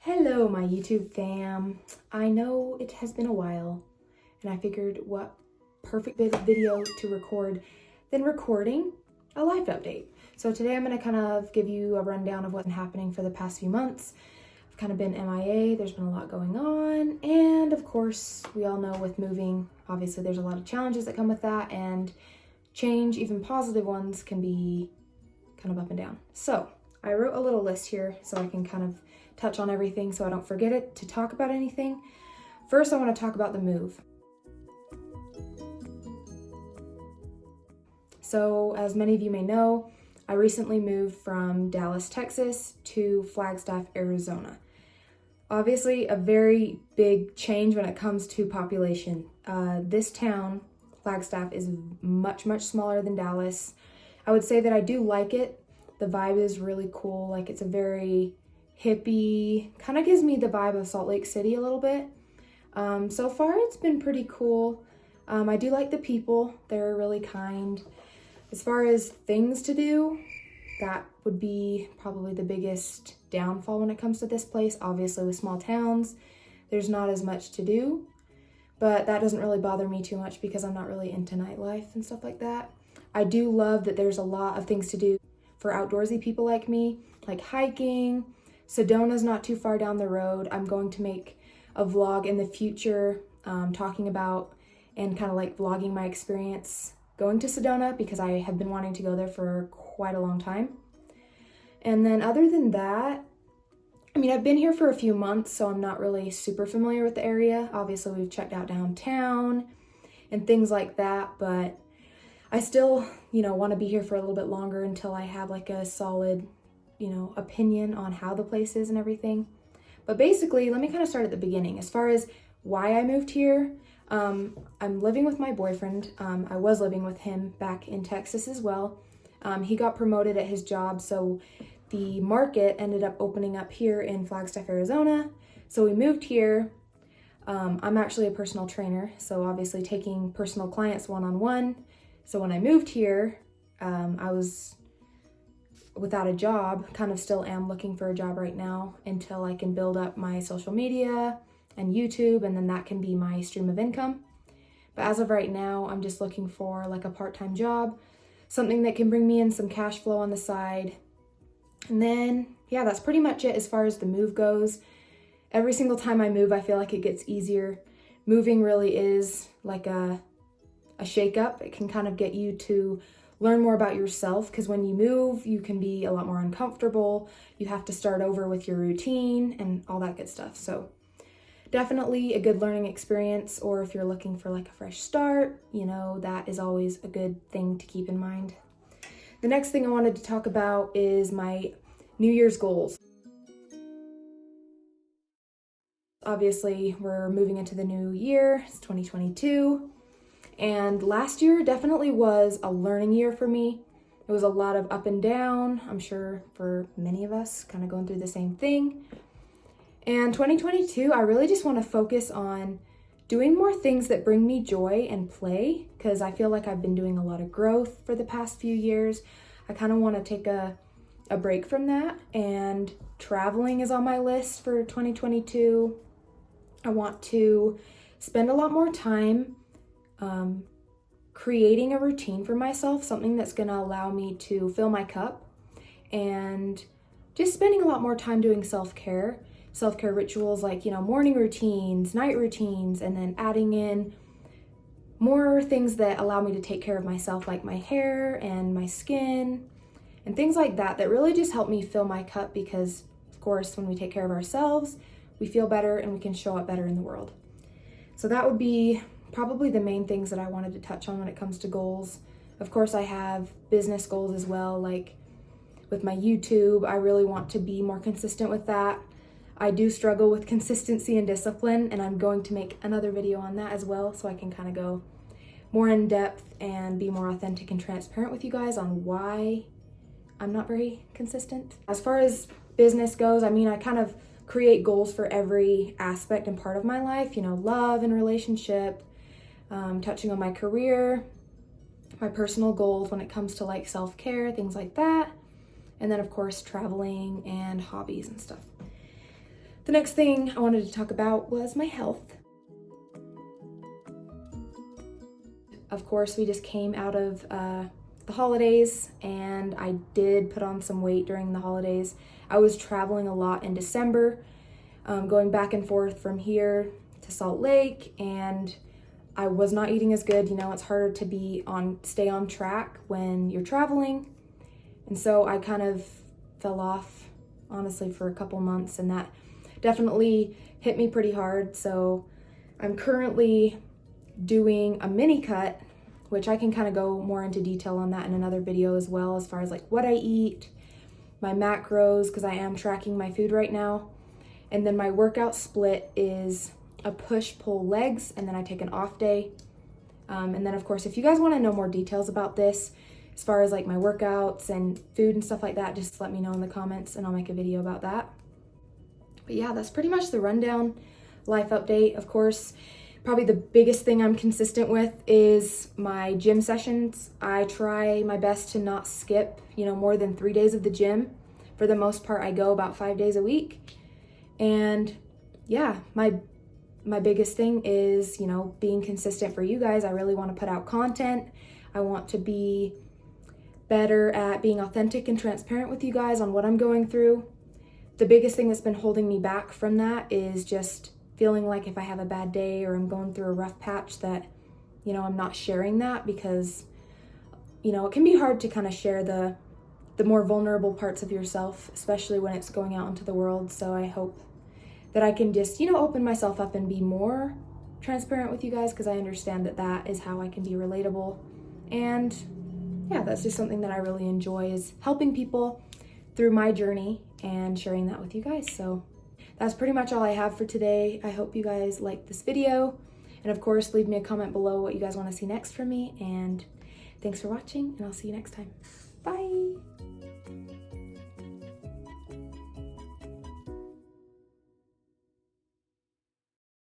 Hello, my YouTube fam. I know it has been a while, and I figured what perfect video to record than recording a life update. So today I'm going to kind of give you a rundown of what's been happening for the past few months. I've kind of been MIA, there's been a lot going on, and of course, we all know with moving, obviously there's a lot of challenges that come with that, and change, even positive ones, can be kind of up and down. So I wrote a little list here so I can kind of touch on everything so I don't forget it to talk about anything. First, I want to talk about the move. So, as many of you may know, I recently moved from Dallas, Texas to Flagstaff, Arizona. Obviously, a very big change when it comes to population. This town, Flagstaff, is much smaller than Dallas. I would say that I do like it. The vibe is really cool. Like, it's a very hippie, kind of gives me the vibe of Salt Lake City a little bit. So far it's been pretty cool. I do like the people, they're really kind. As far as things to do, that would be probably the biggest downfall when it comes to this place. Obviously with small towns, there's not as much to do, but that doesn't really bother me too much because I'm not really into nightlife and stuff like that. I do love that there's a lot of things to do for outdoorsy people like me, like hiking. Sedona's not too far down the road. I'm going to make a vlog in the future talking about and kind of like vlogging my experience going to Sedona because I have been wanting to go there for quite a long time. And then other than that, I mean, I've been here for a few months, so I'm not really super familiar with the area. Obviously, we've checked out downtown and things like that, but I still, want to be here for a little bit longer until I have like a solid opinion on how the place is and everything. But basically, let me kind of start at the beginning. As far as why I moved here, I'm living with my boyfriend. I was living with him back in Texas as well. He got promoted at his job, so the market ended up opening up here in Flagstaff, Arizona. So we moved here. I'm actually a personal trainer, so obviously taking personal clients one-on-one. So when I moved here, I was without a job, kind of still am looking for a job right now until I can build up my social media and YouTube, and then that can be my stream of income. But as of right now, I'm just looking for like a part-time job, something that can bring me in some cash flow on the side. And then, yeah, that's pretty much it as far as the move goes. Every single time I move, I feel like it gets easier. Moving really is like a shake-up. It can kind of get you to learn more about yourself, because when you move, you can be a lot more uncomfortable. You have to start over with your routine and all that good stuff. So definitely a good learning experience, or if you're looking for like a fresh start, that is always a good thing to keep in mind. The next thing I wanted to talk about is my New Year's goals. Obviously, we're moving into the new year. It's 2022. And last year definitely was a learning year for me. It was a lot of up and down, I'm sure for many of us, kind of going through the same thing. And 2022, I really just want to focus on doing more things that bring me joy and play, because I feel like I've been doing a lot of growth for the past few years. I kind of want to take a break from that, and traveling is on my list for 2022. I want to spend a lot more time creating a routine for myself, something that's going to allow me to fill my cup, and just spending a lot more time doing self-care rituals like, morning routines, night routines, and then adding in more things that allow me to take care of myself, like my hair and my skin and things like that, that really just help me fill my cup, because of course, when we take care of ourselves, we feel better and we can show up better in the world. So that would be probably the main things that I wanted to touch on when it comes to goals. Of course, I have business goals as well, like with my YouTube. I really want to be more consistent with that. I do struggle with consistency and discipline, and I'm going to make another video on that as well, so I can kind of go more in depth and be more authentic and transparent with you guys on why I'm not very consistent. As far as business goes, I mean, I kind of create goals for every aspect and part of my life, love and relationship, touching on my career, my personal goals when it comes to like self-care, things like that. And then of course, traveling and hobbies and stuff. The next thing I wanted to talk about was my health. Of course, we just came out of the holidays, and I did put on some weight during the holidays. I was traveling a lot in December, going back and forth from here to Salt Lake, and I was not eating as good. You know, it's harder to stay on track when you're traveling. And so I kind of fell off, honestly, for a couple months, and that definitely hit me pretty hard. So I'm currently doing a mini cut, which I can kind of go more into detail on that in another video as well, as far as like what I eat, my macros, because I am tracking my food right now. And then my workout split is a push-pull legs, and then I take an off day. And then of course, if you guys want to know more details about this, as far as like my workouts and food and stuff like that, just let me know in the comments and I'll make a video about that. But yeah, that's pretty much the rundown life update. Of course, probably the biggest thing I'm consistent with is my gym sessions. I try my best to not skip, more than 3 days of the gym. For the most part, I go about 5 days a week. And yeah, my biggest thing is, being consistent for you guys. I really want to put out content. I want to be better at being authentic and transparent with you guys on what I'm going through. The biggest thing that's been holding me back from that is just feeling like if I have a bad day or I'm going through a rough patch that, I'm not sharing that, because, it can be hard to kind of share the more vulnerable parts of yourself, especially when it's going out into the world. So I hope that I can just, open myself up and be more transparent with you guys, because I understand that that is how I can be relatable. And yeah, that's just something that I really enjoy, is helping people through my journey and sharing that with you guys. So that's pretty much all I have for today. I hope you guys liked this video. And of course, leave me a comment below what you guys want to see next from me. And thanks for watching, and I'll see you next time. Bye.